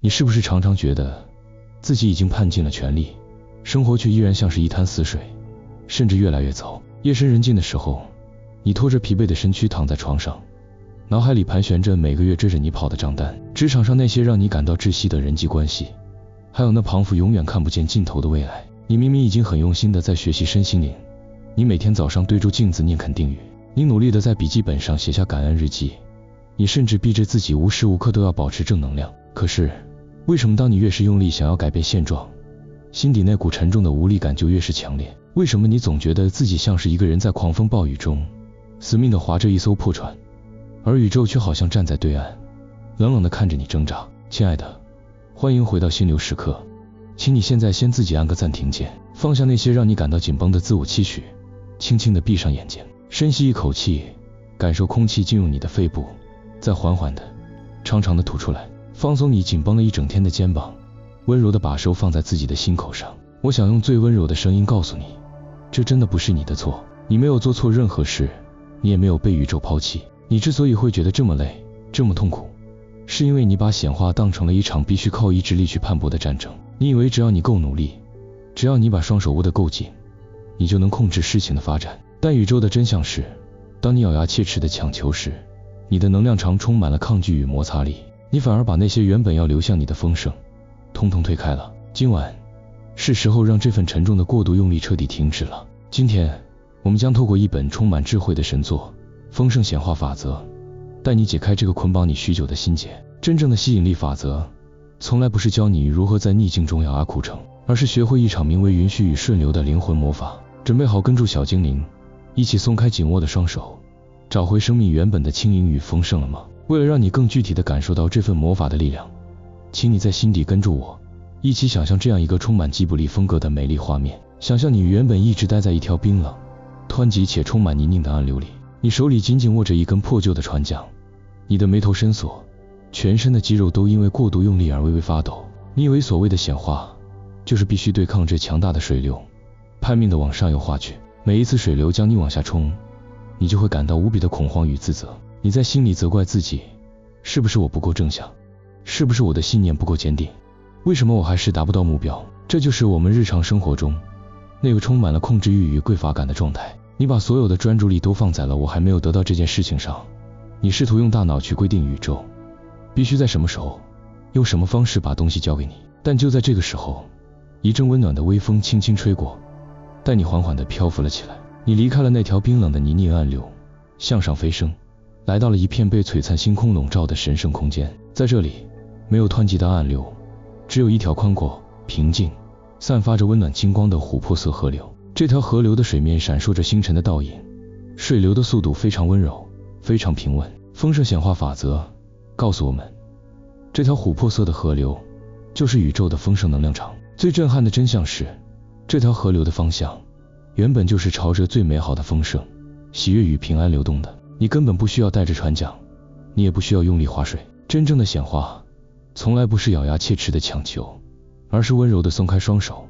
你是不是常常觉得自己已经盼尽了全力，生活却依然像是一滩死水，甚至越来越糟？夜深人静的时候，你拖着疲惫的身躯躺在床上，脑海里盘旋着每个月追着你跑的账单，职场上那些让你感到窒息的人际关系，还有那仿佛永远看不见尽头的未来。你明明已经很用心的在学习身心灵，你每天早上对着镜子念肯定语，你努力的在笔记本上写下感恩日记，你甚至逼着自己无时无刻都要保持正能量。可是为什么当你越是用力想要改变现状，心底那股沉重的无力感就越是强烈？为什么你总觉得自己像是一个人在狂风暴雨中死命地划着一艘破船，而宇宙却好像站在对岸，冷冷地看着你挣扎？亲爱的，欢迎回到心流时刻，请你现在先自己按个暂停键，放下那些让你感到紧绷的自我期许，轻轻地闭上眼睛，深吸一口气，感受空气进入你的肺部，再缓缓地、长长地吐出来，放松你紧绷了一整天的肩膀，温柔地把手放在自己的心口上。我想用最温柔的声音告诉你，这真的不是你的错，你没有做错任何事，你也没有被宇宙抛弃。你之所以会觉得这么累，这么痛苦，是因为你把显化当成了一场必须靠意志力去磅礴的战争。你以为只要你够努力，只要你把双手握得够紧，你就能控制事情的发展。但宇宙的真相是，当你咬牙切齿地强求时，你的能量场充满了抗拒与摩擦力，你反而把那些原本要流向你的丰盛通通推开了。今晚是时候让这份沉重的过度用力彻底停止了。今天我们将透过一本充满智慧的神作《丰盛显化法则》，带你解开这个捆绑你许久的心结。真正的吸引力法则从来不是教你如何在逆境中咬牙苦撑，而是学会一场名为允许与顺流的灵魂魔法。准备好跟住小精灵一起松开紧握的双手，找回生命原本的轻盈与丰盛了吗？为了让你更具体地感受到这份魔法的力量，请你在心底跟住我，一起想象这样一个充满吉卜力风格的美丽画面。想象你原本一直待在一条冰冷、湍急且充满泥泞的暗流里，你手里紧紧握着一根破旧的船桨，你的眉头深锁，全身的肌肉都因为过度用力而微微发抖。你以为所谓的显化就是必须对抗这强大的水流，拼命地往上游划去。每一次水流将你往下冲，你就会感到无比的恐慌与自责。你在心里责怪自己，是不是我不够正向？是不是我的信念不够坚定？为什么我还是达不到目标？这就是我们日常生活中那个充满了控制欲与匮乏感的状态。你把所有的专注力都放在了我还没有得到这件事情上，你试图用大脑去规定宇宙必须在什么时候用什么方式把东西交给你。但就在这个时候，一阵温暖的微风轻轻吹过，带你缓缓地漂浮了起来。你离开了那条冰冷的泥泞暗流，向上飞升，来到了一片被璀璨星空笼罩的神圣空间。在这里，没有湍急的暗流，只有一条宽阔、平静、散发着温暖金光的琥珀色河流。这条河流的水面闪烁着星辰的倒影，水流的速度非常温柔，非常平稳。丰盛显化法则告诉我们，这条琥珀色的河流就是宇宙的丰盛能量场。最震撼的真相是，这条河流的方向原本就是朝着最美好的丰盛、喜悦与平安流动的。你根本不需要带着船桨，你也不需要用力划水。真正的显化从来不是咬牙切齿的强求，而是温柔地松开双手，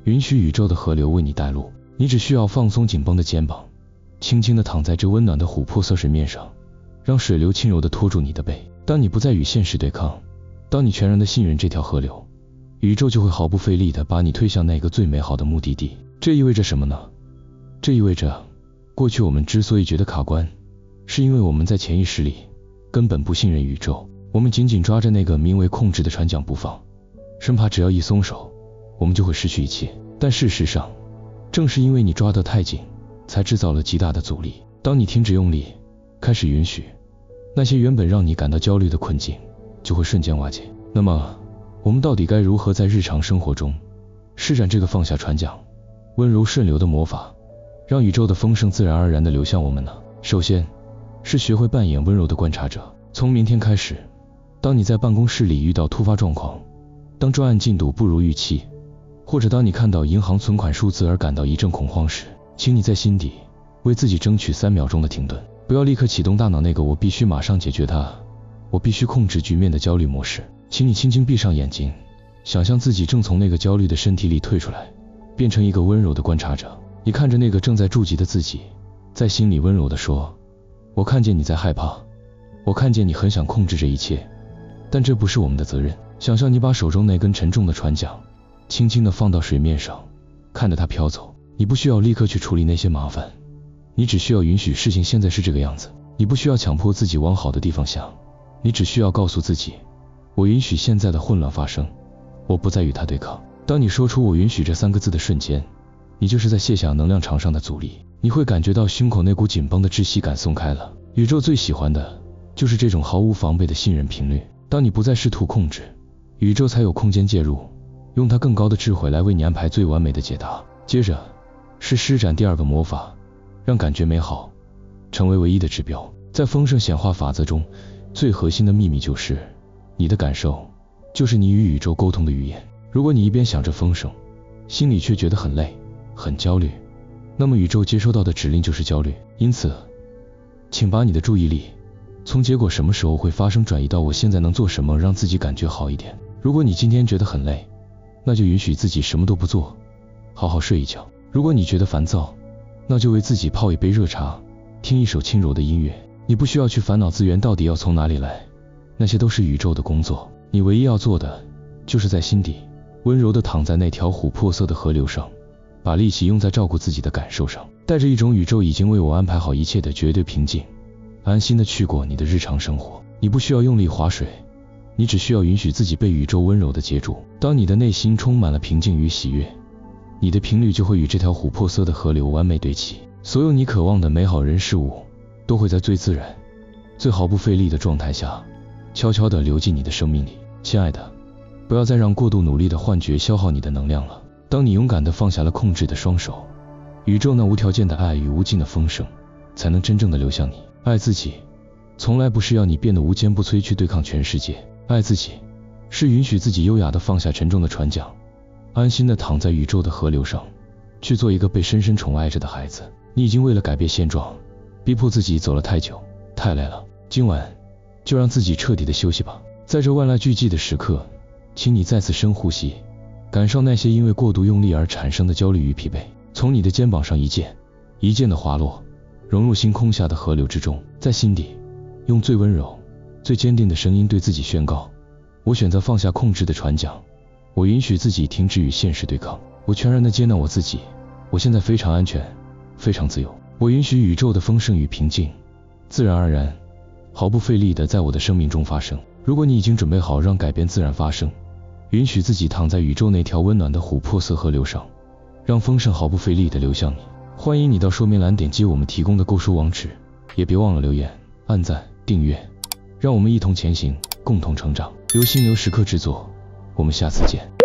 允许宇宙的河流为你带路。你只需要放松紧绷的肩膀，轻轻地躺在这温暖的琥珀色水面上，让水流轻柔地拖住你的背。当你不再与现实对抗，当你全然地信任这条河流，宇宙就会毫不费力地把你推向那个最美好的目的地。这意味着什么呢？这意味着，过去我们之所以觉得卡关，是因为我们在潜意识里根本不信任宇宙。我们紧紧抓着那个名为控制的船桨不放，生怕只要一松手，我们就会失去一切。但事实上，正是因为你抓得太紧，才制造了极大的阻力。当你停止用力，开始允许，那些原本让你感到焦虑的困境就会瞬间瓦解。那么，我们到底该如何在日常生活中施展这个放下船桨、温柔顺流的魔法，让宇宙的丰盛自然而然地流向我们呢？首先是学会扮演温柔的观察者。从明天开始，当你在办公室里遇到突发状况，当专案进度不如预期，或者当你看到银行存款数字而感到一阵恐慌时，请你在心底为自己争取3秒钟的停顿。不要立刻启动大脑那个我必须马上解决它，我必须控制局面的焦虑模式。请你轻轻闭上眼睛，想象自己正从那个焦虑的身体里退出来，变成一个温柔的观察者。你看着那个正在筑基的自己，在心里温柔地说，我看见你在害怕，我看见你很想控制这一切，但这不是我们的责任。想象你把手中那根沉重的船桨轻轻地放到水面上，看着它飘走。你不需要立刻去处理那些麻烦，你只需要允许事情现在是这个样子。你不需要强迫自己往好的地方想，你只需要告诉自己，我允许现在的混乱发生，我不再与它对抗。当你说出我允许这3个字的瞬间，你就是在卸下能量场上的阻力，你会感觉到胸口那股紧绷的窒息感松开了。宇宙最喜欢的就是这种毫无防备的信任频率。当你不再试图控制，宇宙才有空间介入，用它更高的智慧来为你安排最完美的解答。接着是施展第2个魔法，让感觉美好成为唯一的指标。在丰盛显化法则中，最核心的秘密就是你的感受就是你与宇宙沟通的语言。如果你一边想着丰盛，心里却觉得很累很焦虑，那么宇宙接收到的指令就是焦虑。因此请把你的注意力从结果什么时候会发生转移到我现在能做什么让自己感觉好一点。如果你今天觉得很累，那就允许自己什么都不做，好好睡一觉。如果你觉得烦躁，那就为自己泡一杯热茶，听一首轻柔的音乐。你不需要去烦恼资源到底要从哪里来，那些都是宇宙的工作。你唯一要做的就是在心底温柔地躺在那条琥珀色的河流上，把力气用在照顾自己的感受上，带着一种宇宙已经为我安排好一切的绝对平静，安心地去过你的日常生活。你不需要用力划水，你只需要允许自己被宇宙温柔地接住。当你的内心充满了平静与喜悦，你的频率就会与这条琥珀色的河流完美对齐。所有你渴望的美好人事物都会在最自然最毫不费力的状态下悄悄地流进你的生命里。亲爱的，不要再让过度努力的幻觉消耗你的能量了。当你勇敢地放下了控制的双手，宇宙那无条件的爱与无尽的丰盛才能真正地流向你。爱自己从来不是要你变得无坚不摧去对抗全世界，爱自己是允许自己优雅地放下沉重的船桨，安心地躺在宇宙的河流上，去做一个被深深宠爱着的孩子。你已经为了改变现状逼迫自己走了太久太累了，今晚就让自己彻底的休息吧。在这万籁俱寂的时刻，请你再次深呼吸，感受那些因为过度用力而产生的焦虑与疲惫，从你的肩膀上一件一件的滑落，融入星空下的河流之中。在心底用最温柔最坚定的声音对自己宣告，我选择放下控制的船桨，我允许自己停止与现实对抗，我全然的接纳我自己，我现在非常安全非常自由。我允许宇宙的丰盛与平静自然而然毫不费力地在我的生命中发生。如果你已经准备好让改变自然发生，允许自己躺在宇宙那条温暖的琥珀色河流上，让丰盛毫不费力地流向你。欢迎你到说明栏点击我们提供的购书网址，也别忘了留言按赞订阅，让我们一同前行共同成长。由心流时刻制作，我们下次见。